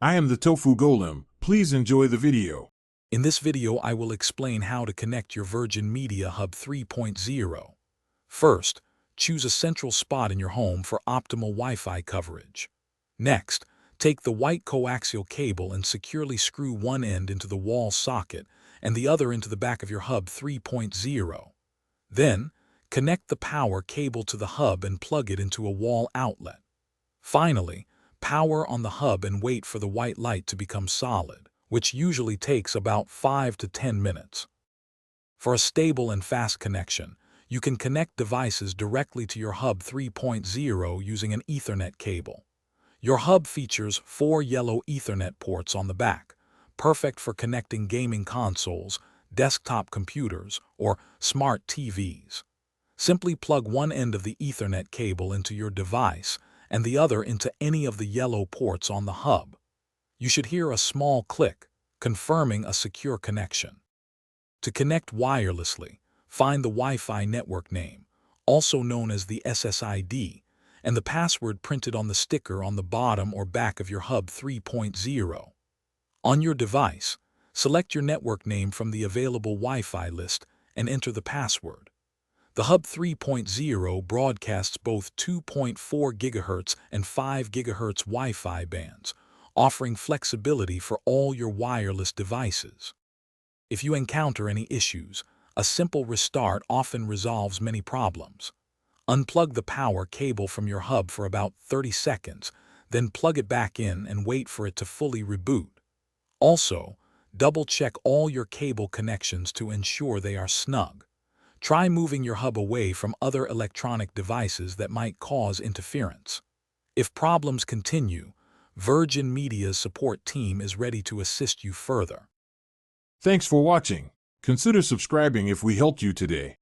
I am the Tofu Golem. Please enjoy the video. In this video, I will explain how to connect your Virgin Media Hub 3.0. First, choose a central spot in your home for optimal Wi-Fi coverage. Next, take the white coaxial cable and securely screw one end into the wall socket and the other into the back of your Hub 3.0. Then, connect the power cable to the hub and plug it into a wall outlet. Finally, power on the hub and wait for the white light to become solid, which usually takes about 5 to 10 minutes. For a stable and fast connection, you can connect devices directly to your Hub 3.0 using an Ethernet cable. Your hub features 4 yellow Ethernet ports on the back, perfect for connecting gaming consoles, desktop computers, or smart TVs. Simply plug one end of the Ethernet cable into your device and the other into any of the yellow ports on the hub. You should hear a small click, confirming a secure connection. To connect wirelessly, find the Wi-Fi network name, also known as the SSID, and the password printed on the sticker on the bottom or back of your Hub 3.0. On your device, select your network name from the available Wi-Fi list and enter the password. The Hub 3.0 broadcasts both 2.4 GHz and 5 GHz Wi-Fi bands, offering flexibility for all your wireless devices. If you encounter any issues, a simple restart often resolves many problems. Unplug the power cable from your hub for about 30 seconds, then plug it back in and wait for it to fully reboot. Also, double-check all your cable connections to ensure they are snug. Try moving your hub away from other electronic devices that might cause interference. If problems continue, Virgin Media's support team is ready to assist you further. Thanks for watching. Consider subscribing if we helped you today.